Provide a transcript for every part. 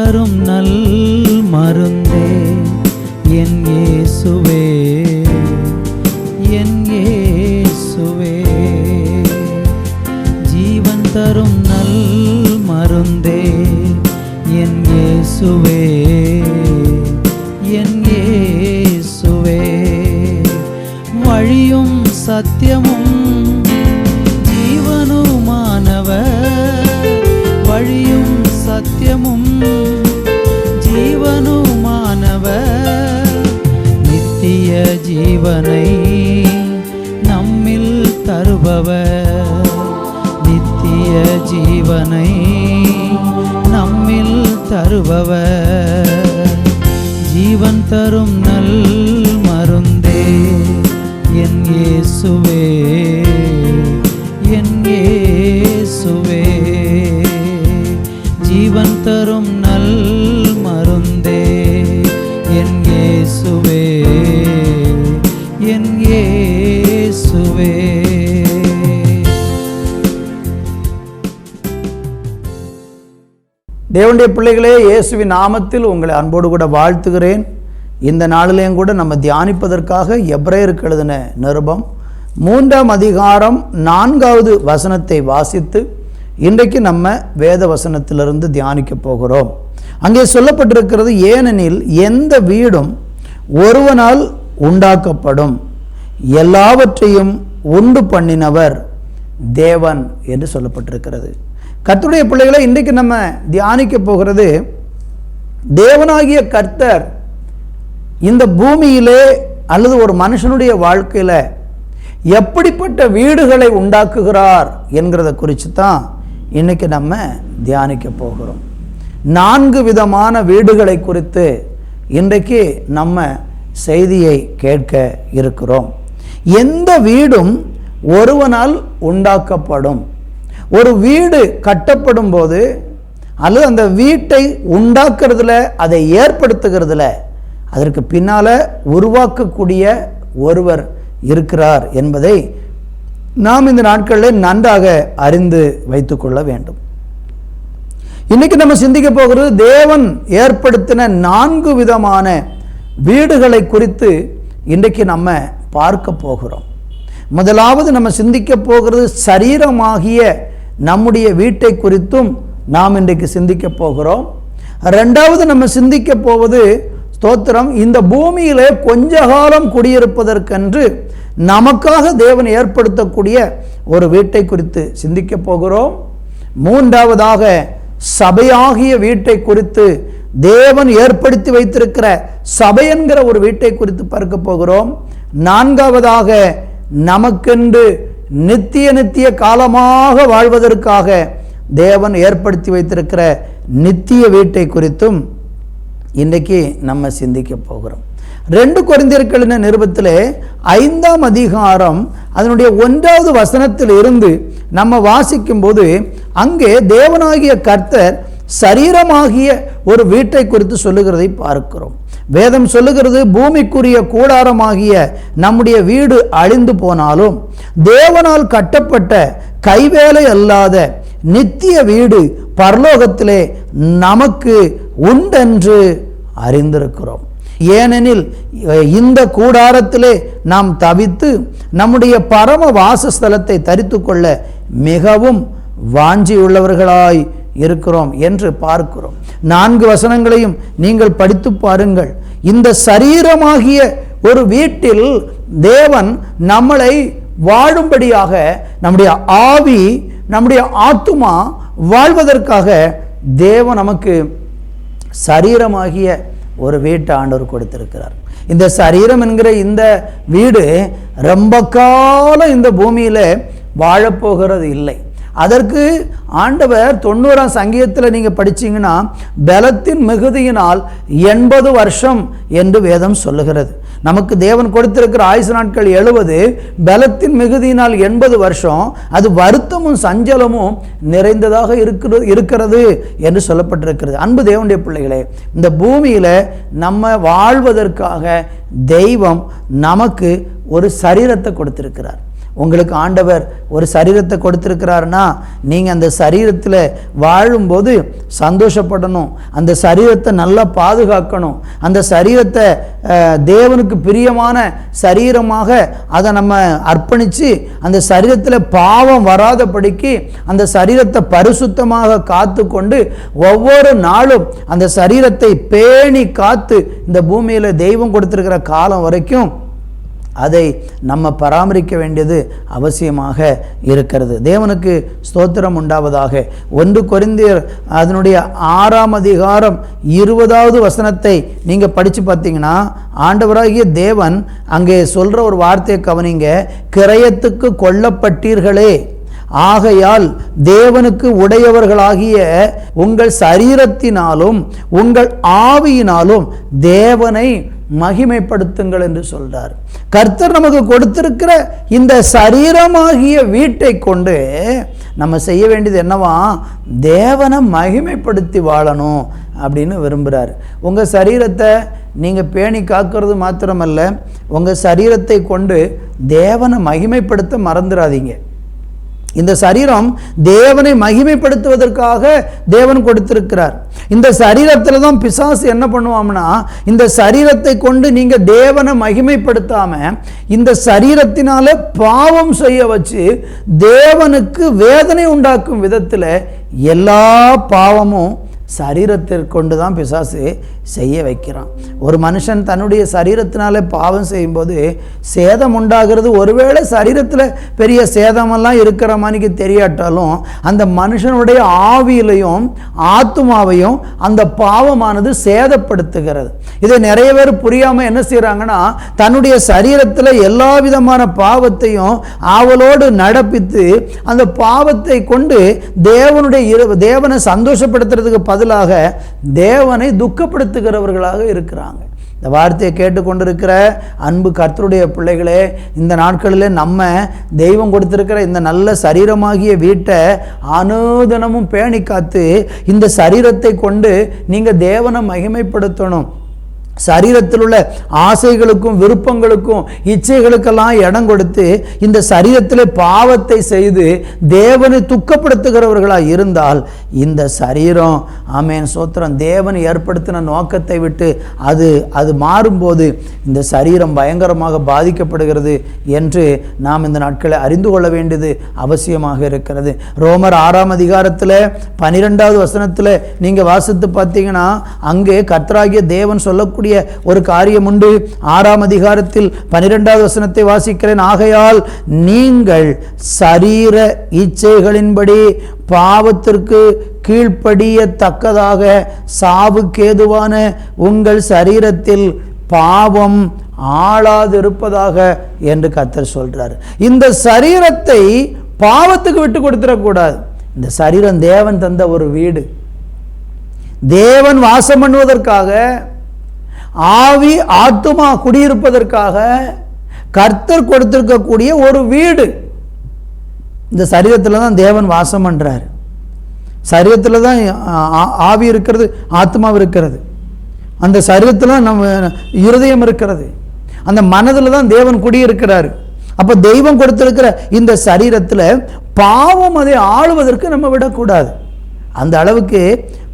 தரும் நல் மருந்தே என் இயேசுவே, என் இயேசுவே. ஜீவன் தரும் நல் மருந்தே என் இயேசுவே, என் இயேசுவே. வழியும் சத்தியமும் ஜீவனுமானவர், வழியும் சத்தியமும் ஜீவனுமானவர். நித்திய ஜீவனை நம்மில் தருபவர், நித்திய ஜீவனை நம்மில் தருபவர். ஜீவன் தரும் நல் மருந்தே என் இயேசுவே, என் இயேசுவே. ஜீவன் தரும் நல் மருந்தே என் இயேசுவே, என் இயேசுவே. தேவனுடைய பிள்ளைகளே, இயேசுவின் நாமத்தில் உங்களை அன்போடு கூட வாழ்த்துகிறேன். இந்த நாளிலேயும் கூட நம்ம தியானிப்பதற்காக எபிரேயருக்கு எழுதின நிருபம் 3ஆம் அதிகாரம் 4வது வசனத்தை வாசித்து இன்றைக்கு நம்ம வேத வசனத்திலிருந்து தியானிக்க போகிறோம். அங்கே சொல்லப்பட்டிருக்கிறது, ஏனெனில் எந்த வீடும் ஒருவனால் உண்டாக்கப்படும், எல்லாவற்றையும் உண்டு பண்ணினவர் தேவன் என்று சொல்லப்பட்டிருக்கிறது. கர்த்தருடைய பிள்ளைகளை, இன்றைக்கு நம்ம தியானிக்க போகிறது, தேவனாகிய கர்த்தர் இந்த பூமியிலே அல்லது ஒரு மனுஷனுடைய வாழ்க்கையில் எப்படிப்பட்ட வீடுகளை உண்டாக்குகிறார் என்கிறத குறித்து தான் இன்றைக்கி நம்ம தியானிக்க போகிறோம். 4 விதமான வீடுகளை குறித்து இன்றைக்கு நம்ம செய்தியை கேட்க இருக்கிறோம். எந்த வீடும் ஒருவனால் உண்டாக்கப்படும். ஒரு வீடு கட்டப்படும் போது அல்லது அந்த வீட்டை உண்டாக்குறதுல, அதை ஏற்படுத்துகிறதுல, அதற்கு பின்னால் உருவாக்கக்கூடிய ஒருவர் இருக்கிறார் என்பதை நாம் இந்த நாட்களில் நன்றாக அறிந்து வைத்துக்கொள்ள வேண்டும். இன்னைக்கு நம்ம சிந்திக்க போகிறது, தேவன் ஏற்படுத்தின 4 விதமான வீடுகளை குறித்து இன்றைக்கு நம்ம பார்க்க போகிறோம். முதலாவது நம்ம சிந்திக்க போகிறது, சரீரமாகிய நம்முடைய வீட்டை குறித்தும் நாம் இன்றைக்கு சிந்திக்க போகிறோம். 2வது நம்ம சிந்திக்க போவது, ஸ்தோத்திரம், இந்த பூமியிலே கொஞ்ச காலம் குடியிருப்பதற்கென்று நமக்காக தேவன் ஏற்படுத்தக்கூடிய ஒரு வீட்டை குறித்து சிந்திக்க போகிறோம். 3வதாக சபையாகிய வீட்டை குறித்து, தேவன் ஏற்படுத்தி வைத்திருக்கிற சபை என்கிற ஒரு வீட்டை குறித்து பார்க்க போகிறோம். 4வதாக நமக்கென்று நித்திய காலமாக வாழ்வதற்காக தேவன் ஏற்படுத்தி வைத்திருக்கிற நித்திய வீட்டை குறித்தும் இன்றைக்கு நம்ம சிந்திக்க போகிறோம். 2 கொரிந்தியர் நிருபத்திலே 5ஆம் அதிகாரம் அதனுடைய 1வது வசனத்தில் இருந்து நம்ம வாசிக்கும் போது, அங்கே தேவனாகிய கர்த்தர் சரீரமாகிய ஒரு வீட்டை குறித்து சொல்லுகிறதை பார்க்கிறோம். வேதம் சொல்லுகிறது, பூமிக்குரிய கூடாரமாகிய நம்முடைய வீடு அழிந்து போனாலும் தேவனால் கட்டப்பட்ட கைவேலை அல்லாத நித்திய வீடு பரலோகத்திலே நமக்கு உண்டென்று அறிந்திருக்கிறோம். ஏனெனில் இந்த கூடாரத்திலே நாம் தவித்து நம்முடைய பரம வாசஸ்தலத்தை தரித்து கொள்ள மிகவும் வாஞ்சியுள்ளவர்களாய் இருக்கிறோம் என்று பார்க்கிறோம். 4 வசனங்களையும் நீங்கள் படித்து பாருங்கள். இந்த சரீரமாகிய ஒரு வீட்டில் தேவன் நம்மளை வாழும்படியாக, நம்முடைய ஆவி, நம்முடைய ஆத்துமா வாழ்வதற்காக தேவன் நமக்கு சரீரமாகிய ஒரு வீட்டை ஆண்டவர் கொடுத்திருக்கிறார். இந்த சரீரம் என்கிற இந்த வீடு ரொம்ப காலம் இந்த பூமியில் வாழப்போகிறது இல்லை. அதற்கு ஆண்டவர் 90ஆம் சங்கீதத்தில் நீங்கள் படிச்சீங்கன்னா, பலத்தின் மிகுதியினால் 80 வருஷம் என்று வேதம் சொல்லுகிறது. நமக்கு தேவன் கொடுத்திருக்கிற ஆயுசு நாட்கள் 70, பலத்தின் மிகுதியினால் 80 வருஷம். அது வருத்தமும் சஞ்சலமும் நிறைந்ததாக இருக்கிறது என்று சொல்லப்பட்டிருக்கிறது. அன்பு தேவனுடைய பிள்ளைகளே, இந்த பூமியில் நம்ம வாழ்வதற்காக தெய்வம் நமக்கு ஒரு சரீரத்தை கொடுத்திருக்கிறார். உங்களுக்கு ஆண்டவர் ஒரு சரீரத்தை கொடுத்துருக்கிறாருன்னா நீங்கள் அந்த சரீரத்தில் வாழும்போது சந்தோஷப்படணும், அந்த சரீரத்தை நல்லா பாதுகாக்கணும், அந்த சரீரத்தை தேவனுக்கு பிரியமான சரீரமாக அதை நம்ம அர்ப்பணித்து அந்த சரீரத்தில் பாவம் வராதபடிக்கு அந்த சரீரத்தை பரிசுத்தமாக காத்து கொண்டு ஒவ்வொரு நாளும் அந்த சரீரத்தை பேணி காத்து இந்த பூமியில் தெய்வம் கொடுத்திருக்கிற காலம் வரைக்கும் அதை நம்ம பராமரிக்க வேண்டியது அவசியமாக இருக்கிறது. தேவனுக்கு ஸ்தோத்திரம் உண்டாவதாக. 1 கொரிந்தியர் அதனுடைய 6ஆம் அதிகாரம் 20வது வசனத்தை நீங்கள் படித்து பார்த்தீங்கன்னா ஆண்டவராகிய தேவன் அங்கே சொல்கிற ஒரு வார்த்தையை கவனிங்க. கிரயத்துக்கு கொல்லப்பட்டீர்களே, ஆகையால் தேவனுக்கு உடையவர்களாகிய உங்கள் சரீரத்தினாலும் உங்கள் ஆவியினாலும் தேவனை மகிமைப்படுத்துங்கள் என்று சொல்றார். கர்த்தர் நமக்கு கொடுத்திருக்கிற இந்த சரீரமாகிய வீட்டை கொண்டு நம்ம செய்ய வேண்டியது என்னவா? தேவனை மகிமைப்படுத்தி வாழணும் அப்படின்னு விரும்புகிறார். உங்கள் சரீரத்தை நீங்கள் பேணி காக்கிறது மாத்திரமல்ல, உங்கள் சரீரத்தை கொண்டு தேவனை மகிமைப்படுத்த மறந்துடாதீங்க. இந்த சரீரம் தேவனை மகிமைப்படுத்துவதற்காக தேவன் கொடுத்திருக்கிறார். இந்த சரீரத்தில் தான் பிசாசு என்ன பண்ணுவாம்னா, இந்த சரீரத்தை கொண்டு நீங்க தேவனை மகிமைப்படுத்தாம இந்த சரீரத்தினால பாவம் செய்ய வச்சு தேவனுக்கு வேதனை உண்டாக்கும் விதத்தில் எல்லா பாவமும் சரீரத்திற்கொண்டு தான் பிசாசு செய்ய வைக்கிறான். ஒரு மனுஷன் தன்னுடைய சரீரத்தினால பாவம் செய்யும்போது சேதம் உண்டாகிறது. ஒருவேளை சரீரத்தில் பெரிய சேதமெல்லாம் இருக்கிற மாதிரிக்கு தெரியாட்டாலும் அந்த மனுஷனுடைய ஆவியிலையும் ஆத்துமாவையும் அந்த பாவமானது சேதப்படுத்துகிறது. இதை நிறைய பேர் புரியாமல் என்ன செய்கிறாங்கன்னா, தன்னுடைய சரீரத்தில் எல்லா விதமான பாவத்தையும் ஆவலோடு நடப்பித்து அந்த பாவத்தை கொண்டு தேவனை சந்தோஷப்படுத்துறதுக்கு பதிலாக தேவனை துக்கப்படுத்துகிறவர்களாக இருக்கிறாங்க. இந்த வார்த்தையை கேட்டுக்கொண்டிருக்கிற அன்பு கர்த்தருடைய பிள்ளைகளே, இந்த நாட்களில் நம்ம தெய்வம் கொடுத்திருக்கிற இந்த நல்ல சரீரமாகிய வீட்டை அனுதினமும் பேணி காத்து இந்த சரீரத்தை கொண்டு நீங்கள் தேவனை மகிமைப்படுத்தணும். சரீரத்தில் உள்ள ஆசைகளுக்கும் விருப்பங்களுக்கும் இச்சைகளுக்கெல்லாம் இடம் கொடுத்து இந்த சரீரத்தில் பாவத்தை செய்து தேவனை துக்கப்படுத்துகிறவர்களாக இருந்தால் இந்த சரீரம் ஆமென் சோத்திரம் தேவன் ஏற்படுத்தின நோக்கத்தை விட்டு அது மாறும்போது இந்த சரீரம் பயங்கரமாக பாதிக்கப்படுகிறது என்று நாம் இந்த நாட்களை அறிந்து கொள்ள வேண்டியது அவசியமாக இருக்கிறது. ரோமர் 6ஆம் அதிகாரத்தில் 12வது வசனத்தில் நீங்கள் வாசித்து பார்த்தீங்கன்னா அங்கே கர்த்தராகிய தேவன் சொல்லக்கூடிய ஒரு காரியம் உண்டு. 6ஆம் அதிகாரத்தில் 12வது வசனத்தை வாசிக்கிறேன். ஆகையால் நீங்கள் சரீர இச்சைகளின்படி பாவத்திற்கு கீழ்ப்படியத்தக்கதாக சாவுக்கேதுவான உங்கள் சரீரத்தில் பாவம் ஆளாதிருப்பதாக என்று கர்த்தர் சொல்றார். இந்த சரீரத்தை பாவத்துக்கு விட்டு கொடுத்துடக்கூடாது. இந்த சரீரம் தேவன் தந்த ஒரு வீடு, தேவன் வாசம் பண்ணுவதற்காக, ஆவி ஆத்துமா குடியிருப்பதற்காக கர்த்தர் கொடுத்திருக்கக்கூடிய ஒரு வீடு. இந்த சரீரத்தில் தான் தேவன் வாசம் பண்றாரு. சரீரத்தில் தான் ஆவி இருக்கிறது, ஆத்மா இருக்கிறது. அந்த சரீரத்தில் நம்ம இருதயம் இருக்கிறது. அந்த மனதில் தான் தேவன் குடியிருக்கிறாரு. அப்போ தெய்வம் கொடுத்திருக்கிற இந்த சரீரத்தில் பாவம் அதை ஆளுவதற்கு நம்ம விடக்கூடாது. அந்த அளவுக்கு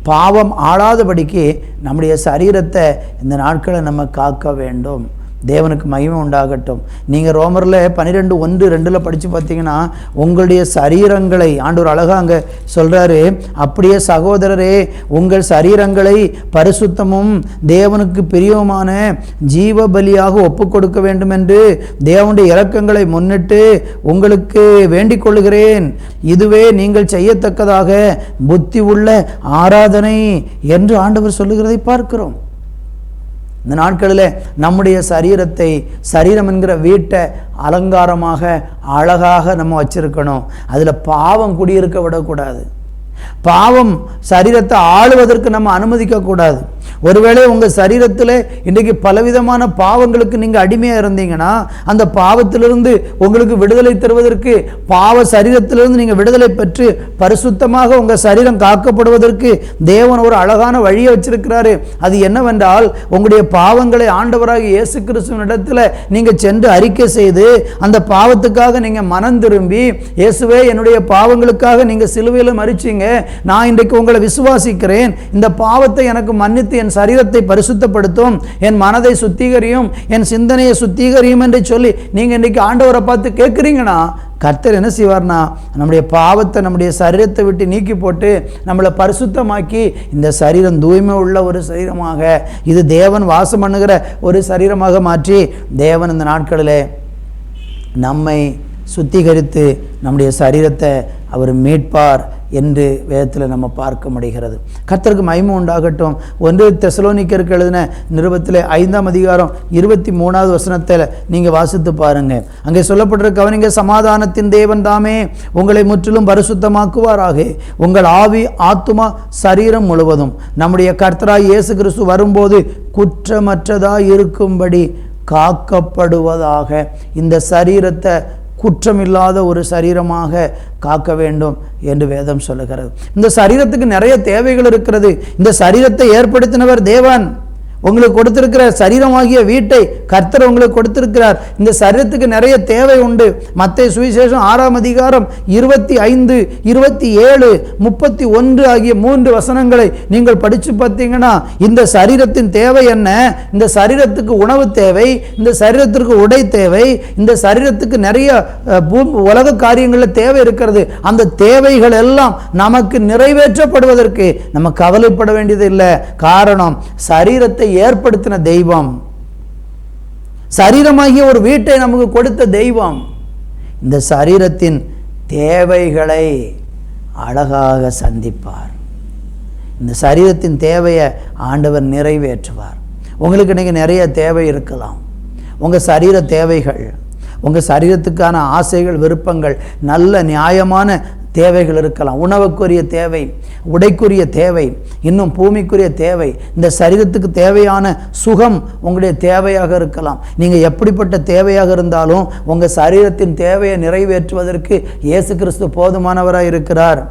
பாவம் ஆளாதபடிக்கு நம்முடைய சரீரத்தை இந்த நாட்களை நம்ம காக்க வேண்டும். தேவனுக்கு மகிமை உண்டாகட்டும். நீங்கள் ரோமரில் 12:1-2 படித்து பார்த்தீங்கன்னா உங்களுடைய சரீரங்களை ஆண்டவர் அழகாக அங்கே சொல்கிறாரு. அப்படியே சகோதரரே, உங்கள் சரீரங்களை பரிசுத்தமும் தேவனுக்கு பிரியமான ஜீவ பலியாக ஒப்பு கொடுக்க வேண்டும் என்று தேவனுடைய இரக்கங்களை முன்னிட்டு உங்களுக்கு வேண்டிக் கொள்கிறேன். இதுவே நீங்கள் செய்யத்தக்கதாக புத்தி உள்ள ஆராதனை என்று ஆண்டவர் சொல்லுகிறதை பார்க்கிறோம். இந்த நாட்களில் நம்முடைய சரீரம் என்கிற வீட்டை அலங்காரமாக அழகாக நம்ம வச்சிருக்கணும். அதில் பாவம் குடியிருக்க விடக்கூடாது. பாவம் சரீரத்தை ஆளுவதற்கு நம்ம அனுமதிக்க கூடாது. ஒருவேளை உங்கள் சரீரத்தில் இன்றைக்கு பலவிதமான பாவங்களுக்கு நீங்கள் அடிமையாக இருந்தீங்கன்னா அந்த பாவத்திலிருந்து உங்களுக்கு விடுதலை தருவதற்கு, பாவ சரீரத்திலிருந்து நீங்கள் விடுதலை பெற்று பரிசுத்தமாக உங்கள் சரீரம் காக்கப்படுவதற்கு தேவன் ஒரு அழகான வழியை வச்சிருக்கிறாரு. அது என்னவென்றால், உங்களுடைய பாவங்களை ஆண்டவராகிய இயேசு கிறிஸ்துவின் இடத்துல நீங்கள் சென்று அறிக்கை செய்து அந்த பாவத்துக்காக நீங்கள் மனம் திரும்பி, இயேசுவே என்னுடைய பாவங்களுக்காக நீங்கள் சிலுவையில் மரிச்சீங்க, நான் இன்றைக்கு உங்களை விசுவாசிக்கிறேன், இந்த பாவத்தை எனக்கு மன்னித்து என் சரீரத்தை பரிசுத்தப்படுத்தும், என் மனதை சுத்திகரியும், என் சிந்தனையை சுத்திகரியும் என்று சொல்லி நீங்கள் இன்றைக்கு ஆண்டவரை பார்த்து கேட்குறீங்கன்னா, கர்த்தர் என்ன செய்வார்னா, நம்முடைய பாவத்தை நம்முடைய சரீரத்தை விட்டு நீக்கி போட்டு நம்மளை பரிசுத்தமாக்கி இந்த சரீரம் தூய்மை உள்ள ஒரு சரீரமாக, இது தேவன் வாசம் பண்ணுகிற ஒரு சரீரமாக மாற்றி தேவன் இந்த நாட்களிலே நம்மை சுத்திகரித்து நம்முடைய சரீரத்தை அவர் மீட்பார் என்று வேதத்தில் நம்ம பார்க்க முடிகிறது. கர்த்தருக்கு மகிமை உண்டாகட்டும். 1 தெசலோனிக்கருக்கு எழுதின நிருபத்தில் 5ஆம் அதிகாரம் 23வது வசனத்தில் நீங்கள் வாசித்து பாருங்கள். அங்கே சொல்லப்பட்டிருக்க, கவனிங்க, சமாதானத்தின் தேவன் தாமே உங்களை முற்றிலும் பரிசுத்தமாக்குவாராக, உங்கள் ஆவி, ஆத்துமா, சரீரம் முழுவதும் நம்முடைய கர்த்தராய் இயேசு கிறிஸ்து வரும்போது குற்றமற்றதாய் இருக்கும்படி காக்கப்படுவதாக. இந்த சரீரத்தை குற்றமில்லாத ஒரு சரீரமாக காக்க வேண்டும் என்று வேதம் சொல்லுகிறது. இந்த சரீரத்துக்கு நிறைய தேவைகள் இருக்கிறது. இந்த சரீரத்தை ஏற்படுத்தினவர் தேவன். உங்களுக்கு கொடுத்திருக்கிற சரீரமாகிய வீட்டை கர்த்தர் உங்களுக்கு கொடுத்திருக்கிறார். இந்த சரீரத்துக்கு நிறைய தேவை உண்டு. மத்தேயு சுவிசேஷம் 6ஆம் அதிகாரம் 25, 27, 31 ஆகிய 3 வசனங்களை நீங்கள் படித்து பார்த்தீங்கன்னா, இந்த சரீரத்தின் தேவை என்ன, இந்த சரீரத்துக்கு உணவு தேவை, இந்த சரீரத்திற்கு உடை தேவை, இந்த சரீரத்துக்கு நிறைய உலக காரியங்களில் தேவை இருக்கிறது. அந்த தேவைகள் எல்லாம் நமக்கு நிறைவேற்றப்படுவதற்கு நம்ம கவலைப்பட வேண்டியது இல்லை. காரணம், சரீரத்தை ஏற்படுத்தின தெய்வம், சரீரமாகிய ஒரு வீட்டை நமக்கு கொடுத்த தெய்வம் இந்த சரீரத்தின் தேவைகளை அழகாக சந்திப்பார். இந்த சரீரத்தின் தேவையை ஆண்டவர் நிறைவேற்றுவார். உங்களுக்கு இன்னைக்கு நிறைய தேவை இருக்கலாம். உங்கள் சரீர தேவைகள், உங்கள் சரீரத்துக்கான ஆசைகள், விருப்பங்கள், நல்ல நியாயமான தேவைகள் இருக்கலாம். உணவுக்குரிய தேவை, உடைக்குரிய தேவை, இன்னும் பூமிக்குரிய தேவை, இந்த சரீரத்துக்கு தேவையான சுகம் உங்களுடைய தேவையாக இருக்கலாம். நீங்கள் எப்படிப்பட்ட தேவையாக இருந்தாலும் உங்கள் சரீரத்தின் தேவையை நிறைவேற்றுவதற்கு இயேசு கிறிஸ்து போதுமானவராக இருக்கிறார்.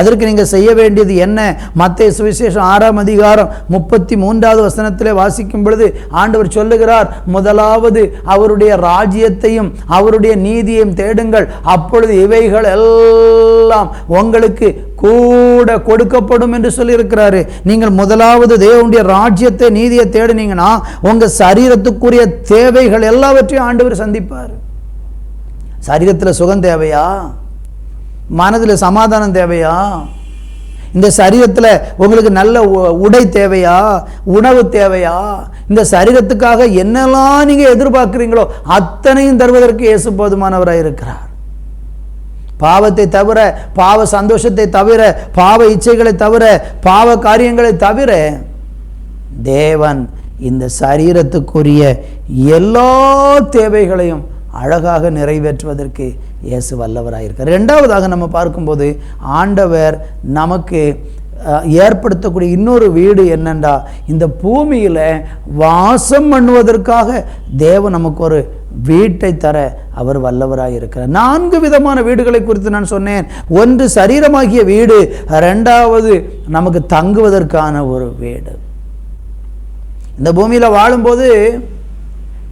அதற்கு நீங்கள் செய்ய வேண்டியது என்ன? மத்தேயு சுவிசேஷம் 6ஆம் அதிகாரம் 33வது வசனத்திலே வாசிக்கும் பொழுது ஆண்டவர் சொல்லுகிறார், முதலாவது அவருடைய ராஜ்யத்தையும் அவருடைய நீதியையும் தேடுங்கள், அப்பொழுது இவைகள் எல்லாம் உங்களுக்கு கூட கொடுக்கப்படும் என்று சொல்லியிருக்கிறாரு. நீங்கள் முதலாவது தேவனுடைய ராஜ்யத்தை, நீதியை தேடினீங்கன்னா உங்க சரீரத்துக்குரிய தேவைகள் எல்லாவற்றையும் ஆண்டவர் சந்திப்பார். சரீரத்தில் சுகம் தேவையா? மனதில் சமாதானம் தேவையா? இந்த சரீரத்தில் உங்களுக்கு நல்ல உடை தேவையா? உணவு தேவையா? இந்த சரீரத்துக்காக என்னெல்லாம் நீங்கள் எதிர்பார்க்குறீங்களோ அத்தனையும் தருவதற்கு இயேசு போதுமானவராக இருக்கிறார். பாவத்தை தவிர, பாவ சந்தோஷத்தை தவிர, பாவ இச்சைகளை தவிர, பாவ காரியங்களை தவிர தேவன் இந்த சரீரத்துக்குரிய எல்லா தேவைகளையும் அழகாக நிறைவேற்றுவதற்கு இயேசு வல்லவராயிருக்கார். இரண்டாவதாக நம்ம பார்க்கும்போது ஆண்டவர் நமக்கு ஏற்படுத்தக்கூடிய இன்னொரு வீடு என்னென்றா, இந்த பூமியில் வாசம் பண்ணுவதற்காக தேவன் நமக்கு ஒரு வீட்டை தர அவர் வல்லவராக இருக்கிறார். 4 விதமான வீடுகளை குறித்து நான் சொன்னேன். ஒன்று சரீரமாகிய வீடு, இரண்டாவது நமக்கு தங்குவதற்கான ஒரு வீடு. இந்த பூமியில் வாழும்போது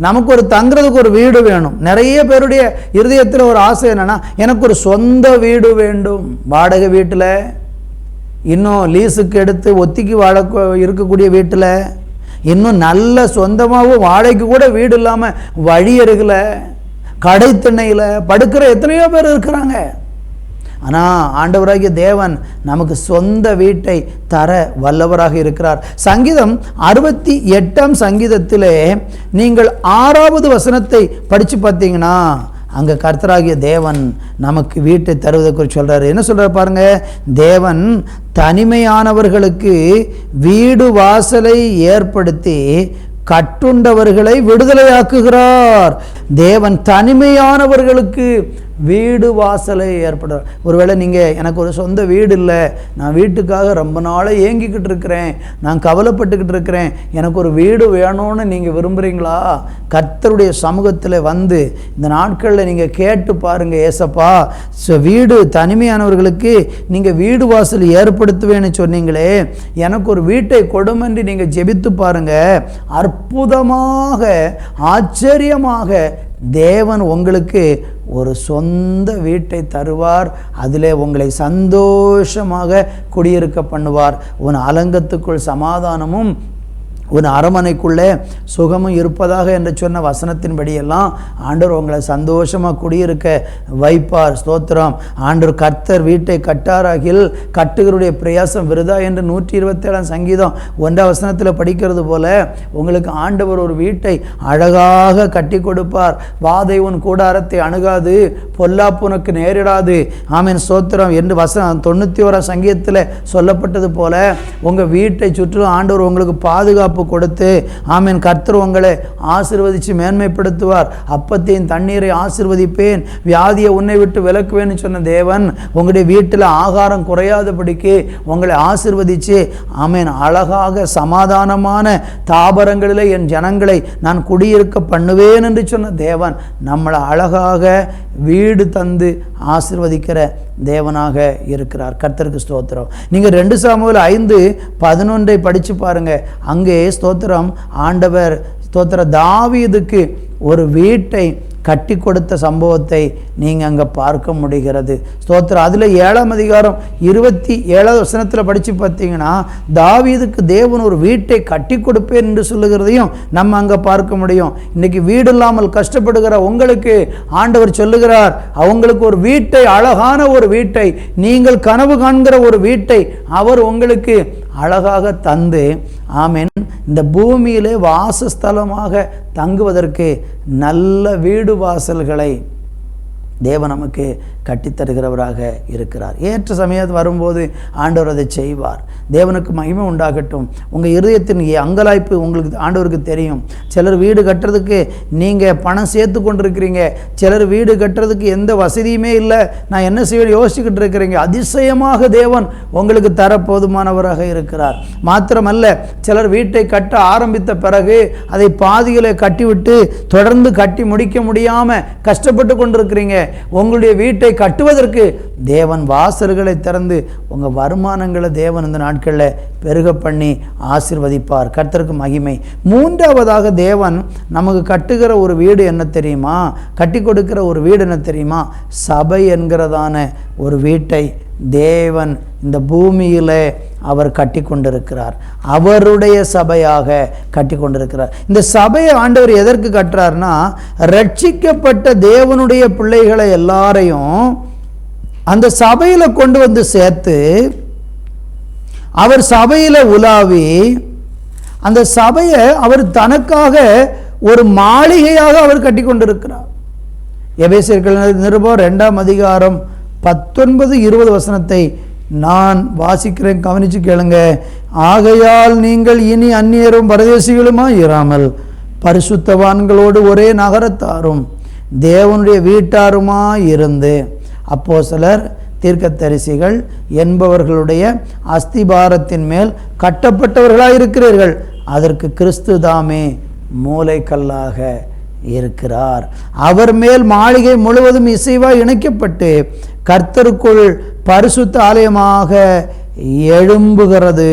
நமக்கு ஒரு தங்குறதுக்கு ஒரு வீடு வேணும். நிறைய பேருடைய இருதயத்தில் ஒரு ஆசை என்னன்னா, எனக்கு ஒரு சொந்த வீடு வேண்டும். வாடகை வீட்டில், இன்னும் லீஸுக்கு எடுத்து ஒத்திக்கு வாழ இருக்கக்கூடிய வீட்டில், இன்னும் நல்ல சொந்தமாகவும் வாடகைக்கு கூட வீடு இல்லாமல் வழியருகில், கடை திண்ணையில் படுக்கிற எத்தனையோ பேர் இருக்கிறாங்க. ஆனால் ஆண்டவராகிய தேவன் நமக்கு சொந்த வீட்டை தர வல்லவராக இருக்கிறார். சங்கீதம் 68ஆம் சங்கீதத்திலே நீங்கள் 6வது வசனத்தை படித்து பார்த்தீங்கன்னா அங்கே கர்த்தராகிய தேவன் நமக்கு வீட்டை தருவதை குறித்து சொல்கிறார். என்ன சொல்கிறார் பாருங்க, தேவன் தனிமையானவர்களுக்கு வீடு வாசலை ஏற்படுத்தி கட்டுண்டவர்களை விடுதலையாக்குகிறார். தேவன் தனிமையானவர்களுக்கு வீடு வாசலை ஏற்படுற. ஒருவேளை நீங்கள் எனக்கு ஒரு சொந்த வீடு இல்லை, நான் வீட்டுக்காக ரொம்ப நாளாக ஏங்கிக்கிட்டு இருக்கிறேன், நான் கவலைப்பட்டுக்கிட்டு இருக்கிறேன், எனக்கு ஒரு வீடு வேணும்னு நீங்கள் விரும்புகிறீங்களா? கர்த்தருடைய சமூகத்தில் வந்து இந்த நாட்களில் நீங்கள் கேட்டு பாருங்கள். ஏசப்பா, வீடு தனிமையானவர்களுக்கு நீங்கள் வீடு வாசல் ஏற்படுத்துவேன்னு சொன்னீங்களே, எனக்கு ஒரு வீட்டை கொடுமென்று நீங்கள் ஜெபித்து பாருங்கள். அற்புதமாக ஆச்சரியமாக தேவன் உங்களுக்கு ஒரு சொந்த வீட்டை தருவார். அதிலே உங்களை சந்தோஷமாக குடியிருக்க பண்ணுவார். உன் அலங்கத்துக்குள் சமாதானமும் உன் அரமனைக்குள்ளே சுகமும் இருப்பதாக என்று சொன்ன வசனத்தின்படியெல்லாம் ஆண்டவர் உங்களை சந்தோஷமாக குடியிருக்க வைப்பார். ஸ்தோத்திரம். ஆண்டவர் கர்த்தர் வீட்டை கட்டாராகில் கட்டுகளுடைய பிரயாசம் விருதா என்று 127 சங்கீதம் 1 வசனத்தில் படிக்கிறது போல உங்களுக்கு ஆண்டவர் ஒரு வீட்டை அழகாக கட்டி கொடுப்பார். வாதை உன் கூடாரத்தை அணுகாது, பொல்லாப்பு உனக்கு நேரிடாது. ஆமீன், ஸ்தோத்திரம் என்று வசனம் 91 சங்கீதத்தில் சொல்லப்பட்டது போல உங்கள் வீட்டை சுற்றிலும் ஆண்டவர் உங்களுக்கு பாதுகாப்பு கொடுத்து, ஆமீன், கர்த்தர் உங்களை ஆசீர்வதித்து மேன்மைப்படுத்துவார். அப்பத்தையும் தண்ணீரை ஆசீர்வதிப்பேன், வியாதியை உன்னை விட்டு விலக்குவேன்னு சொன்ன தேவன் உங்களுடைய வீட்டில் ஆகாரம் குறையாதபடிக்கு உங்களை ஆசீர்வதித்து, ஆமீன், அழகாக சமாதானமான தாபரங்களில் என் ஜனங்களை நான் குடியிருக்க பண்ணுவேன் என்று சொன்ன தேவன் நம்மளை அழகாக வீடு தந்து ஆசீர்வதிக்கிற தேவனாக இருக்கிறார். கர்த்தருக்கு ஸ்தோத்திரம். நீங்கள் 2 சாமுவேல் 5:11 படித்து பாருங்கள். அங்கே ஸ்தோத்திரம் ஆண்டவர் ஸ்தோத்திரம் தாவீதுக்கு ஒரு வீட்டை கட்டி கொடுத்த சம்பவத்தை நீங்கள் அங்கே பார்க்க முடிகிறது. ஸ்தோத்திரம். அதில் 7ஆம் அதிகாரம் 27 வசனத்தில் படித்து பார்த்தீங்கன்னா தாவீதுக்கு தேவன் ஒரு வீட்டை கட்டி கொடுப்பேன் என்று சொல்லுகிறதையும் நம்ம அங்கே பார்க்க முடியும். இன்றைக்கி வீடு இல்லாமல் கஷ்டப்படுகிற உங்களுக்கு ஆண்டவர் சொல்லுகிறார், அவங்களுக்கு ஒரு வீட்டை, அழகான ஒரு வீட்டை, நீங்கள் கனவு காண்கிற ஒரு வீட்டை அவர் உங்களுக்கு அழகாக தந்து, ஆமென், இந்த பூமியிலே வாசஸ்தலமாக தங்குவதற்கு நல்ல வீடு வாசல்களை தேவன் நமக்கு கட்டித்தருகிறவராக இருக்கிறார். ஏற்ற சமயத்தில் வரும்போது ஆண்டவர் அதை செய்வார். தேவனுக்கு மகிமை உண்டாகட்டும். உங்கள் இருதயத்தின் அங்கலாய்ப்பு உங்களுக்கு ஆண்டவருக்கு தெரியும். சிலர் வீடு கட்டுறதுக்கு நீங்கள் பணம் சேர்த்து கொண்டிருக்கிறீங்க, சிலர் வீடு கட்டுறதுக்கு எந்த வசதியுமே இல்லை, நான் என்ன செய்வேன் யோசிச்சுக்கிட்டு இருக்கிறீங்க. அதிசயமாக தேவன் உங்களுக்கு தர போதுமானவராக இருக்கிறார். மாத்திரமல்ல, சிலர் வீட்டை கட்ட ஆரம்பித்த பிறகு அதை பாதிகளை கட்டிவிட்டு தொடர்ந்து கட்டி முடிக்க முடியாமல் கஷ்டப்பட்டு கொண்டிருக்கிறீங்க. உங்களுடைய வீட்டை கட்டுவதற்கு தேவன் வாசல்களை திறந்து உங்கள் வருமானங்களை தேவன் இந்த நாட்களில் பெருக பண்ணி ஆசீர்வதிப்பார். கர்த்தருக்கு மகிமை. 3ஆவதாக தேவன் நமக்கு கட்டுகிற ஒரு வீடு என்ன தெரியுமா? கட்டி கொடுக்கிற ஒரு வீடு என்ன தெரியுமா? சபை என்கிறதான ஒரு வீட்டை தேவன் இந்த பூமியிலே அவர் கட்டி கொண்டிருக்கிறார். அவருடைய சபையாக கட்டி கொண்டிருக்கிறார். இந்த சபையை ஆண்டவர் எதற்கு கட்டுறார்னா, ரட்சிக்கப்பட்ட தேவனுடைய பிள்ளைகளை எல்லாரையும் அந்த சபையில் கொண்டு வந்து சேர்த்து அவர் சபையில் உலாவி அந்த சபையை அவர் தனக்காக ஒரு மாளிகையாக அவர் கட்டி கொண்டிருக்கிறார். எபேசியர் நிருபம் 2ஆம் அதிகாரம் 19-20 வசனத்தை நான் வாசிக்கிறேன், கவனிச்சு கேளுங்க. ஆகையால் நீங்கள் இனி அந்நியரும் பரதேசிகளுமாய் இராமல் பரிசுத்தவான்களோடு ஒரே நகரத்தாரும் தேவனுடைய வீட்டாருமாய் இருந்து அப்போஸ்தலர், தீர்க்கதரிசிகள் என்பவர்களுடைய அஸ்திபாரத்தின் மேல் கட்டப்பட்டவர்களாயிருக்கிறீர்கள். அதற்கு கிறிஸ்து தாமே மூலைக்கல்லாக இருக்கிறார். அவர் மேல் மாளிகை முழுவதும் இசைவாய் இணைக்கப்பட்டு கர்த்தருக்குள் பரிசுத்த ஆலயமாக எழும்புகிறது.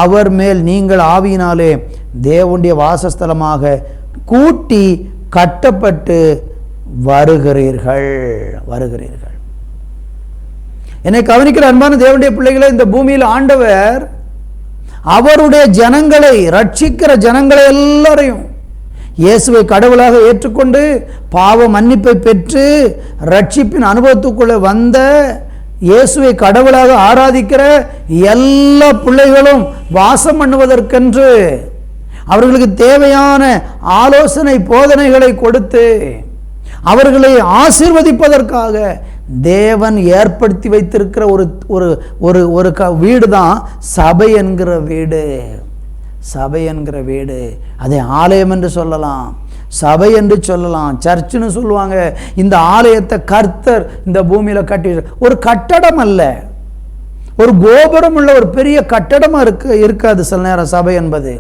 அவர் மேல் நீங்கள் ஆவியினாலே தேவனுடைய வாசஸ்தலமாக கூட்டி கட்டப்பட்டு வருகிறீர்கள். என்னை கவனிக்கிற அன்பான தேவனுடைய பிள்ளைகளை, இந்த பூமியில் ஆண்டவர் அவருடைய ஜனங்களை, ரட்சிக்கிற ஜனங்களை எல்லாரையும் இயேசுவை கடவுளாக ஏற்றுக்கொண்டு பாவ மன்னிப்பை பெற்று ரட்சிப்பின் அனுபவத்துக்குள்ளே வந்த இயேசுவை கடவுளாக ஆராதிக்கிற எல்லா பிள்ளைகளும் வாசம் பண்ணுவதற்கென்று அவர்களுக்கு தேவையான ஆலோசனை போதனைகளை கொடுத்து அவர்களை ஆசீர்வதிப்பதற்காக தேவன் ஏற்படுத்தி வைத்திருக்கிற ஒரு வீடு தான் சபை என்கிற வீடு. சபை என்கிற வீடு, அதை ஆலயம் என்று சொல்லலாம். சபை என்று சொல்லலாம், சர்ச்சுன்னு சொல்லுவாங்க. இந்த ஆலயத்தை கர்த்தர் இந்த பூமியில் கட்டி, ஒரு கட்டடம் அல்ல, ஒரு கோபுரம் உள்ள ஒரு பெரிய கட்டடமாக இருக்காது. சில நேரம் சபை என்பது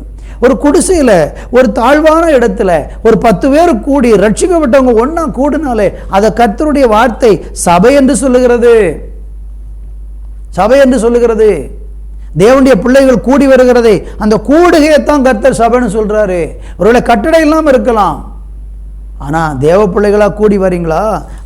ஒரு குடிசையில், ஒரு தாழ்வான இடத்துல ஒரு 10 பேர் கூடி ரட்சிக்கப்பட்டவங்க ஒன்றா கூடினாலே அதை கர்த்தருடைய வார்த்தை சபை என்று சொல்லுகிறது. சபை என்று சொல்லுகிறது. தேவனுடைய பிள்ளைகள் கூடி வருகிறதை, அந்த கூடுகையைத்தான் கர்த்தர் சபைன்னு சொல்றாரு. ஒருவேளை கட்டடம் இல்லாமல் இருக்கலாம், ஆனால் தேவ பிள்ளைகளாக கூடி வரீங்களா,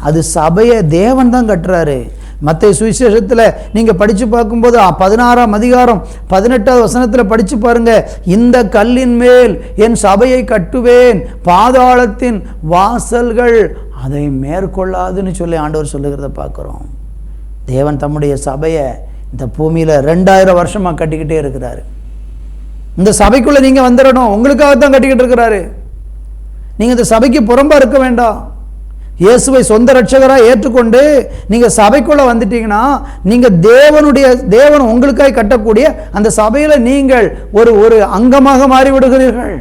அது சபையை தேவன் தான் கட்டுறாரு. மத்தேயு சுவிசேஷத்தில் நீங்கள் படித்து பார்க்கும்போது 16ஆம் அதிகாரம் 18வது வசனத்தில் படித்து பாருங்க. இந்த கல்லின் மேல் என் சபையை கட்டுவேன், பாதாளத்தின் வாசல்கள் அதை மேற்கொள்ளாதுன்னு சொல்லி ஆண்டவர் சொல்லுகிறத பார்க்குறோம். தேவன் தம்முடைய சபையை இந்த பூமியில் 2000 வருஷமாக கட்டிக்கிட்டே இருக்கிறாரு. இந்த சபைக்குள்ளே நீங்கள் வந்துடணும், உங்களுக்காகத்தான் கட்டிக்கிட்டு இருக்கிறாரு. நீங்கள் இந்த சபைக்கு புறம்பாக இருக்க வேண்டாம். இயேசுவை சொந்த ரட்சகராக ஏற்றுக்கொண்டு நீங்கள் சபைக்குள்ளே வந்துட்டீங்கன்னா, நீங்கள் தேவன் உங்களுக்காக கட்டக்கூடிய அந்த சபையில் நீங்கள் ஒரு அங்கமாக மாறிவிடுகிறீர்கள்.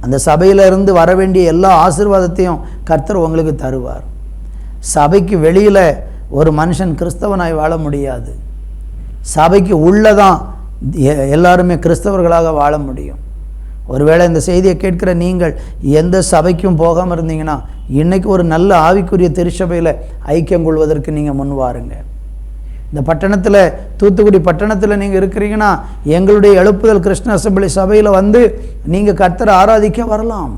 அந்த சபையிலிருந்து வர வேண்டிய எல்லா ஆசீர்வாதத்தையும் கர்த்தர் உங்களுக்கு தருவார். சபைக்கு வெளியில் ஒரு மனுஷன் கிறிஸ்தவனாய் வாழ முடியாது. சபைக்கு உள்ளதான் எல்லாருமே கிறிஸ்தவர்களாக வாழ முடியும். ஒருவேளை இந்த செய்தியை கேட்கிற நீங்கள் எந்த சபைக்கும் போகாமல் இருந்தீங்கன்னா, இன்றைக்கி ஒரு நல்ல ஆவிக்குரிய திருச்சபையில் ஐக்கியம் கொள்வதற்கு நீங்கள் முன் வாருங்க. இந்த பட்டணத்தில், தூத்துக்குடி பட்டணத்தில் நீங்கள் இருக்கிறீங்கன்னா, எங்களுடைய எழுப்புதல் கிருஷ்ண அசெம்பிளி சபையில் வந்து நீங்கள் கர்த்தரை ஆராதிக்க வரலாம்.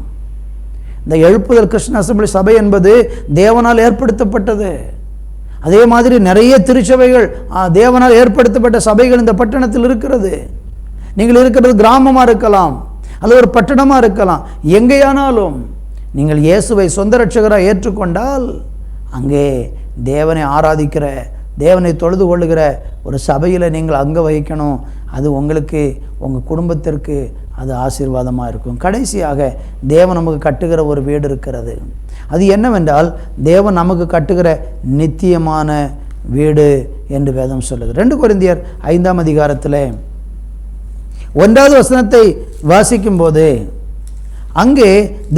இந்த எழுப்புதல் கிருஷ்ண அசெம்பிளி சபை என்பது தேவனால் ஏற்படுத்தப்பட்டது. அதே மாதிரி நிறைய திருச்சபைகள் தேவனால் ஏற்படுத்தப்பட்ட சபைகள் இந்த பட்டணத்தில் இருக்கிறது. நீங்கள் இருக்கிறது கிராமமாக இருக்கலாம், அது ஒரு பட்டணமாக இருக்கலாம். எங்கேயானாலும் நீங்கள் இயேசுவை சொந்த ரட்சகராக ஏற்றுக்கொண்டால் அங்கே தேவனை ஆராதிக்கிற, தேவனை தொழுது கொள்ளுகிற ஒரு சபையில் நீங்கள் அங்கே வகிக்கணும். அது உங்களுக்கு, உங்கள் குடும்பத்திற்கு அது ஆசீர்வாதமாக இருக்கும். கடைசியாக தேவன் நமக்கு கட்டுகிற ஒரு வீடு இருக்கிறது. அது என்னவென்றால், தேவன் நமக்கு கட்டுகிற நித்தியமான வீடு என்று வேதம் சொல்லுது. 2 கொரிந்தியர் 5ஆம் அதிகாரத்தில் 1வது வசனத்தை வாசிக்கும் போது அங்கே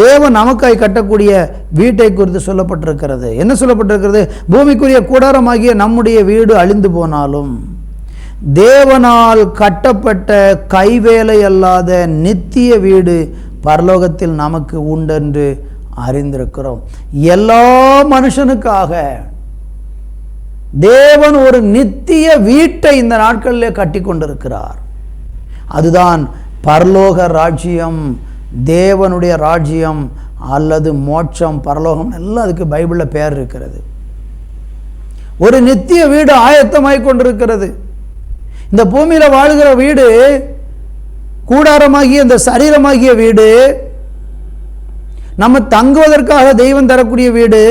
தேவன் நமக்காய் கட்டக்கூடிய வீட்டை குறித்து சொல்லப்பட்டிருக்கிறது. என்ன சொல்லப்பட்டிருக்கிறது? பூமிக்குரிய கூடாரமாகிய நம்முடைய வீடு அழிந்து போனாலும் தேவனால் கட்டப்பட்ட கைவேலை அல்லாத நித்திய வீடு பரலோகத்தில் நமக்கு உண்டென்று அறிந்திருக்கிறோம். எல்லா மனுஷனுக்காக தேவன் ஒரு நித்திய வீட்டை இந்த நாட்களிலே கட்டி கொண்டிருக்கிறார். அதுதான் பரலோக ராஜ்யம், தேவனுடைய ராஜ்யம் அல்லது மோட்சம், பரலோகம் எல்லாம் அதுக்கு பைபிளில் பேர் இருக்கிறது. ஒரு நித்திய வீடு ஆயத்தமாய் கொண்டிருக்கிறது. இந்த பூமியில் வாழ்கிற வீடு, கூடாரமாகிய இந்த சரீரமாகிய வீடு, நம்ம தங்குவதற்காக தெய்வம் தரக்கூடிய வீடு,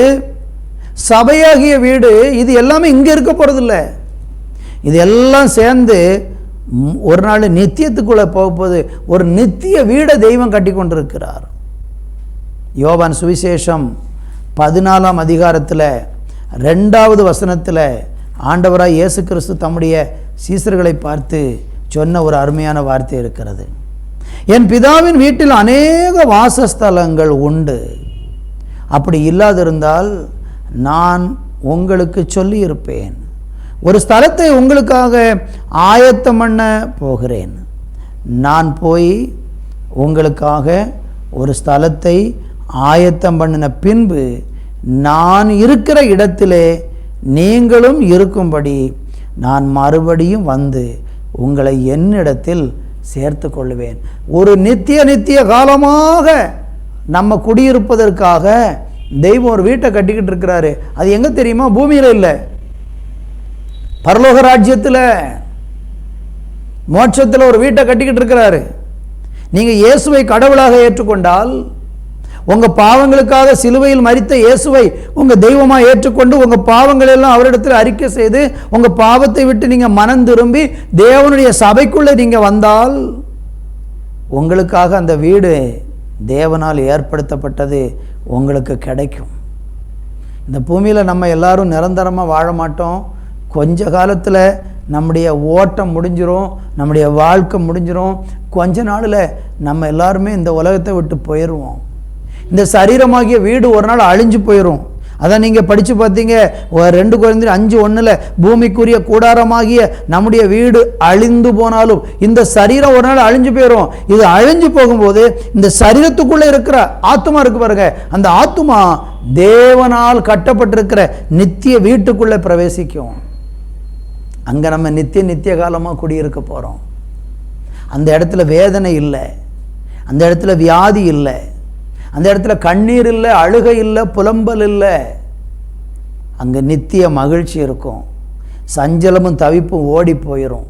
சபையாகிய வீடு, இது எல்லாமே இங்கே இருக்க போகிறதில்ல. இது எல்லாம் சேர்ந்து ஒரு நாள் நித்தியத்துக்குள்ளே போகும்போது ஒரு நித்திய வீடை தெய்வம் கட்டி கொண்டிருக்கிறார். யோவான் சுவிசேஷம் 14ஆம் அதிகாரத்தில் 2வது வசனத்தில் ஆண்டவராய் இயேசு கிறிஸ்து தம்முடைய சீசர்களை பார்த்து சொன்ன ஒரு அருமையான வார்த்தை இருக்கிறது. என் பிதாவின் வீட்டில் அநேக வாசஸ்தலங்கள் உண்டு, அப்படி இல்லாதிருந்தால் நான் உங்களுக்கு சொல்லியிருப்பேன். ஒரு ஸ்தலத்தை உங்களுக்காக ஆயத்தம் பண்ண போகிறேன். நான் போய் உங்களுக்காக ஒரு ஸ்தலத்தை ஆயத்தம் பண்ணின பின்பு நான் இருக்கிற இடத்திலே நீங்களும் இருக்கும்படி நான் மறுபடியும் வந்து உங்களை என்னிடத்தில் சேர்த்து கொள்வேன். ஒரு நித்திய காலமாக நம்ம குடியிருப்பதற்காக தெய்வம் ஒரு வீட்டை கட்டிக்கிட்டு இருக்கிறாரு. அது எங்கே தெரியுமா? பூமியில் இல்லை, பரலோக ராஜ்யத்தில், மோட்சத்தில் ஒரு வீட்டை கட்டிக்கிட்டு இருக்கிறாரு. நீங்கள் இயேசுவை கடவுளாக ஏற்றுக்கொண்டால், உங்கள் பாவங்களுக்காக சிலுவையில் மரித்த இயேசுவை உங்கள் தெய்வமாக ஏற்றுக்கொண்டு உங்கள் பாவங்கள் எல்லாம் அவரிடத்தில் அறிக்கை செய்து உங்கள் பாவத்தை விட்டு நீங்கள் மனம் திரும்பி தேவனுடைய சபைக்குள்ளே நீங்கள் வந்தால், உங்களுக்காக அந்த வீடு தேவனால் ஏற்படுத்தப்பட்டது உங்களுக்கு கிடைக்கும். இந்த பூமியில் நம்ம எல்லாரும் நிரந்தரமாக வாழ மாட்டோம். கொஞ்ச காலத்தில் நம்முடைய ஓட்டம் முடிஞ்சிரும், நம்முடைய வாழ்க்கை முடிஞ்சிரும். கொஞ்ச நாளில் நம்ம எல்லாருமே இந்த உலகத்தை விட்டு போயிடுவோம். இந்த சரீரமாகிய வீடு ஒரு நாள் அழிஞ்சு போயிடும். அதான் நீங்கள் படித்து பார்த்தீங்க 2 கொரிந்தியர் 5:1 பூமிக்குரிய கூடாரமாகிய நம்முடைய வீடு அழிந்து போனாலும் இந்த சரீரம் ஒரு நாள் அழிஞ்சு போயிடும். இது அழிஞ்சு போகும்போது இந்த சரீரத்துக்குள்ளே இருக்கிற ஆத்துமா இருக்கு பாருங்க, அந்த ஆத்துமா தேவனால் கட்டப்பட்டிருக்கிற நித்திய வீட்டுக்குள்ளே பிரவேசிக்கும். அங்கே நம்ம நித்திய காலமாக குடியிருக்க போகிறோம். அந்த இடத்துல வேதனை இல்லை, அந்த இடத்துல வியாதி இல்லை, அந்த இடத்துல கண்ணீர் இல்லை, அழுகை இல்லை, புலம்பல் இல்லை. அங்கே நித்திய மகிழ்ச்சி இருக்கும். சஞ்சலமும் தவிப்பும் ஓடி போயிடும்.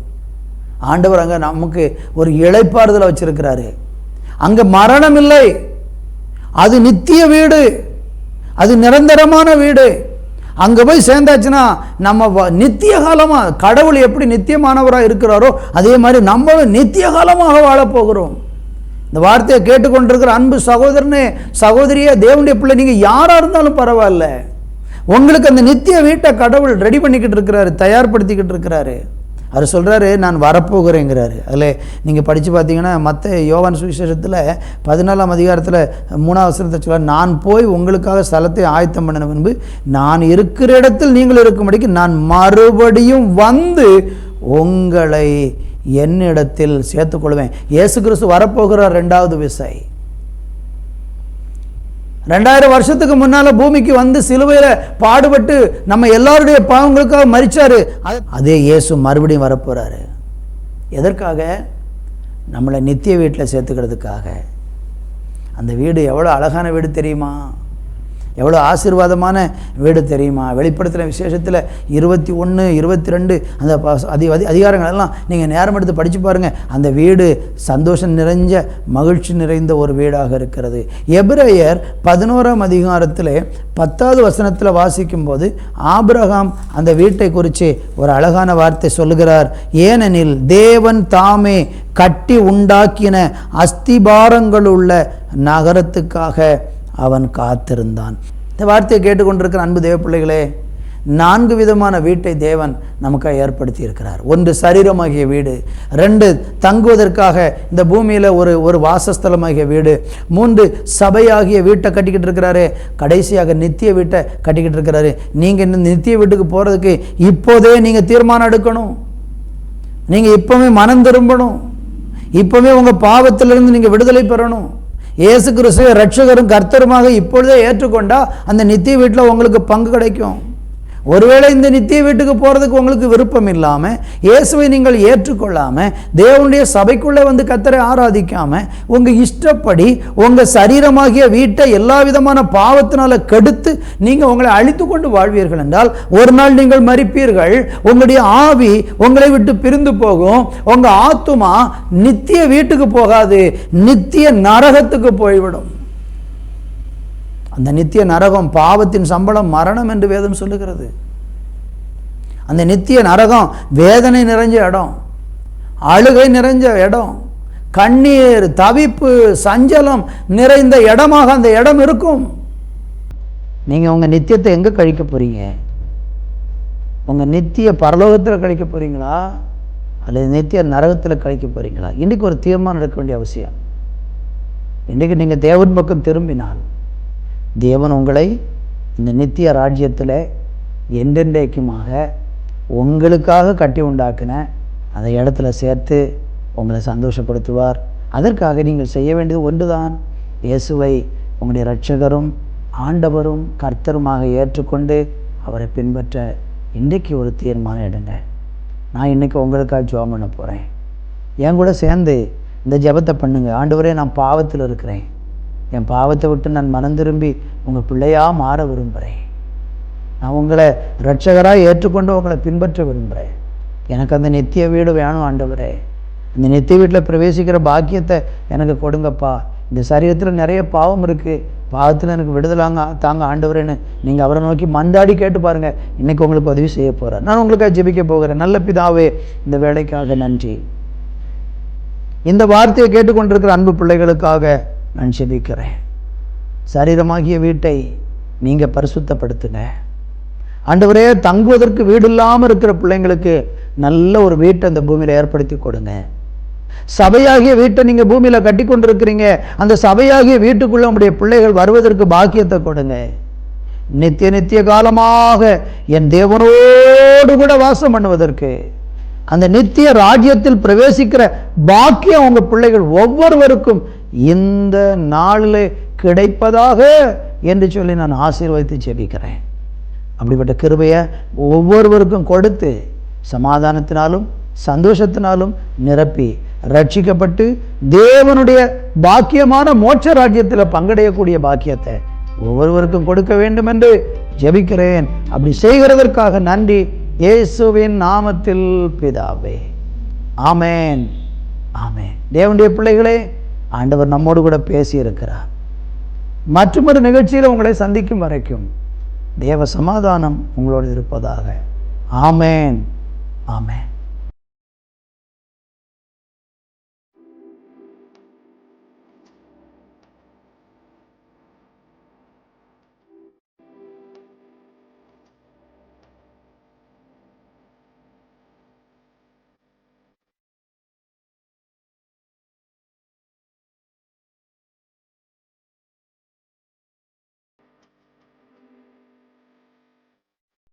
ஆண்டவர் அங்கே நமக்கு ஒரு இளைப்பாறுதலை வச்சிருக்கிறாரு. அங்கே மரணம் இல்லை. அது நித்திய வீடு, அது நிரந்தரமான வீடு. அங்கே போய் சேர்ந்தாச்சுன்னா நம்ம நித்திய காலமாக, கடவுள் எப்படி நித்தியமானவராக இருக்கிறாரோ அதே மாதிரி நம்ம நித்திய காலமாக வாழப்போகிறோம். இந்த வார்த்தையை கேட்டுக்கொண்டிருக்கிற அன்பு சகோதரனே, சகோதரியே, தேவனுடைய பிள்ளை, நீங்கள் யாராக இருந்தாலும் பரவாயில்ல, உங்களுக்கு அந்த நித்திய வீட்டை கடவுள் ரெடி பண்ணிக்கிட்டு இருக்கிறாரு, தயார்படுத்திக்கிட்டு இருக்கிறாரு. அவர் சொல்கிறாரு, நான் வரப்போகிறேங்கிறாரு. அதில் நீங்கள் படித்து பார்த்தீங்கன்னா யோவான் சுவிசேஷத்தில் 14ஆம் அதிகாரத்தில் 3ஆம் வசனத்தை சொல்ல, நான் போய் உங்களுக்காக ஸ்தலத்தை ஆயத்தம் பண்ணின பின்பு நான் இருக்கிற இடத்தில் நீங்கள் இருக்கும்படிக்கு நான் மறுபடியும் வந்து உங்களை என்னிடத்தில் சேர்த்துக்கொள்வேன். இயேசு கிறிஸ்து வரப்போகிறார் 2வது விசை. 2000 வருஷத்துக்கு முன்னால் பூமிக்கு வந்து சிலுவையில் பாடுபட்டு நம்ம எல்லாருடைய பாவங்களுக்காக மரிச்சாரு. அதே இயேசு மறுபடியும் வரப்போகிறாரு. எதற்காக? நம்மளை நித்திய வீட்டில் சேர்த்துக்கிறதுக்காக. அந்த வீடு எவ்வளோ அழகான வீடு தெரியுமா? எவ்வளோ ஆசீர்வாதமான வீடு தெரியுமா? வெளிப்படுத்தின விசேஷத்தில் 21, 22 அந்த அதிகாரங்கள் எல்லாம் நீங்கள் நேரம் எடுத்து படித்து பாருங்கள். அந்த வீடு சந்தோஷம் நிறைஞ்ச, மகிழ்ச்சி நிறைந்த ஒரு வீடாக இருக்கிறது. எபிரேயர் 11ஆம் அதிகாரத்தில் 10வது வசனத்தில் வாசிக்கும்போது ஆபிரகாம் அந்த வீட்டை குறித்து ஒரு அழகான வார்த்தை சொல்லுகிறார். ஏனெனில் தேவன் தாமே கட்டி உண்டாக்கின அஸ்திபாரங்கள் உள்ள நகரத்துக்காக அவன் காத்திருந்தான். இந்த வார்த்தையை கேட்டுக்கொண்டிருக்கிற அன்பு தேவ பிள்ளைகளே, 4 விதமான வீட்டை தேவன் நமக்காக ஏற்படுத்தி இருக்கிறார். 1 சரீரமாகிய வீடு, 2 தங்குவதற்காக இந்த பூமியில் ஒரு வாசஸ்தலமாகிய வீடு, 3 சபையாகிய வீட்டை கட்டிக்கிட்டு இருக்கிறாரு, கடைசியாக நித்திய வீட்டை கட்டிக்கிட்டு இருக்கிறாரு. நீங்கள் இந்த நித்திய வீட்டுக்கு போகிறதுக்கு இப்போதே நீங்கள் தீர்மானம் எடுக்கணும். நீங்கள் இப்போவே மனம் திரும்பணும். இப்போவே உங்கள் பாவத்திலிருந்து நீங்கள் விடுதலை பெறணும். இயேசு கிறிஸ்துவை இரட்சகரும் கர்த்தருமாக இப்பொழுதே ஏற்றுக்கொண்டா அந்த நித்திய வீட்டில் உங்களுக்கு பங்கு கிடைக்கும். ஒருவேளை இந்த நித்திய வீட்டுக்கு போகிறதுக்கு உங்களுக்கு விருப்பம் இல்லாமல், இயேசுவை நீங்கள் ஏற்றுக்கொள்ளாமல், தேவனுடைய சபைக்குள்ளே வந்து கர்த்தரை ஆராதிக்காமல், உங்கள் இஷ்டப்படி உங்கள் சரீரமாகிய வீட்டை எல்லா விதமான பாவத்தினால கெடுத்து நீங்கள் உங்களை அழித்து கொண்டு வாழ்வீர்கள் என்றால் ஒரு நாள் நீங்கள் மரிப்பீர்கள். உங்களுடைய ஆவி உங்களை விட்டு பிரிந்து போகும். உங்கள் ஆத்துமா நித்திய வீட்டுக்கு போகாது, நித்திய நரகத்துக்கு போய்விடும். அந்த நித்திய நரகம், பாவத்தின் சம்பளம் மரணம் என்று வேதம் சொல்லுகிறது. அந்த நித்திய நரகம் வேதனை நிறைஞ்ச இடம், அழுகை நிறைஞ்ச இடம், கண்ணீர், தவிப்பு, சஞ்சலம் நிறைந்த இடமாக அந்த இடம் இருக்கும். நீங்கள் உங்கள் நித்தியத்தை எங்கே கழிக்க போகிறீங்க? உங்கள் நித்திய பரலோகத்தில் கழிக்க போகிறீங்களா அல்லது நித்திய நரகத்தில் கழிக்க போகிறீங்களா? இன்றைக்கு ஒரு தீர்மானம் எடுக்க வேண்டிய அவசியம். இன்றைக்கு நீங்கள் தேவன் பக்கம் திரும்பினால் தேவன் உங்களை இந்த நித்திய ராஜ்யத்தில் என்றென்றைக்குமாக உங்களுக்காக கட்டி உண்டாக்கின அந்த இடத்துல சேர்த்து உங்களை சந்தோஷப்படுத்துவார். அதற்காக நீங்கள் செய்ய வேண்டியது ஒன்றுதான், இயேசுவை உங்களுடைய இரட்சகரும் ஆண்டவரும் கர்த்தருமாக ஏற்றுக்கொண்டு அவரை பின்பற்ற இன்றைக்கு ஒரு தீர்மானம் எடுங்க. நான் இன்றைக்கி உங்களுக்காக ஜெபம் பண்ண போகிறேன். என் கூட சேர்ந்து இந்த ஜெபத்தை பண்ணுங்க. ஆண்டவரே, நான் பாவத்தில் இருக்கிறேன், என் பாவத்தை விட்டு நான் மனம் திரும்பி உங்கள் பிள்ளையாக மாற விரும்புகிறேன். நான் உங்களை இரட்சகராக ஏற்றுக்கொண்டு உங்களை பின்பற்ற விரும்புகிறேன். எனக்கு அந்த நித்திய வீடு வேணும் ஆண்டவரே. இந்த நித்திய வீட்டில் பிரவேசிக்கிற பாக்கியத்தை எனக்கு கொடுங்கப்பா. இந்த சரீரத்தில் நிறைய பாவம் இருக்குது, பாவத்தில் எனக்கு விடுதலாங்க தாங்க ஆண்டவரேன்னு நீங்கள் அவரை நோக்கி மந்தாடி கேட்டு பாருங்கள். இன்றைக்கி உங்களுக்கு உதவி செய்ய போகிறேன். நான் உங்களுக்காக ஜெபிக்க போகிறேன். நல்ல பிதாவே, இந்த வேலைக்காக நன்றி. இந்த வார்த்தையை கேட்டுக்கொண்டிருக்கிற அன்பு பிள்ளைகளுக்காக நான் ஜெபிக்கிறேன். சரீரமாகிய வீட்டை நீங்கள் பரிசுத்தப்படுத்துங்க ஆண்டவரே. தங்குவதற்கு வீடு இல்லாமல் இருக்கிற பிள்ளைங்களுக்கு நல்ல ஒரு வீட்டை அந்த பூமியில் ஏற்படுத்தி கொடுங்க. சபையாகிய வீட்டை நீங்கள் பூமியில் கட்டி கொண்டிருக்கிறீங்க. அந்த சபையாகிய வீட்டுக்குள்ளே உங்களுடைய பிள்ளைகள் வருவதற்கு பாக்கியத்தை கொடுங்க. நித்திய நித்திய காலமாக என் தேவனோடு கூட வாசம் பண்ணுவதற்கு, அந்த நித்திய ராஜ்யத்தில் பிரவேசிக்கிற பாக்கியம் உங்கள் பிள்ளைகள் ஒவ்வொருவருக்கும் இந்த நாளில் கிடைப்பதாக என்று சொல்லி நான் ஆசீர்வதித்து ஜெபிக்கிறேன். அப்படிப்பட்ட கிருபையை ஒவ்வொருவருக்கும் கொடுத்து சமாதானத்தினாலும் சந்தோஷத்தினாலும் நிரப்பி ரட்சிக்கப்பட்டு தேவனுடைய பாக்கியமான மோட்ச ராஜ்யத்தில் பங்கடையக்கூடிய பாக்கியத்தை ஒவ்வொருவருக்கும் கொடுக்க வேண்டும் என்று ஜெபிக்கிறேன். அப்படி செய்கிறதற்காக நன்றி. இயேசுவின் நாமத்தில் பிதாவே, ஆமேன், ஆமேன். தேவனுடைய பிள்ளைகளே, ஆண்டவர் நம்மோடு கூட பேசியிருக்கிறார். மற்றொரு நிகழ்ச்சியில் உங்களை சந்திக்கும் வரைக்கும் தேவ சமாதானம் உங்களோடு இருப்பதாக. ஆமேன், ஆமேன்.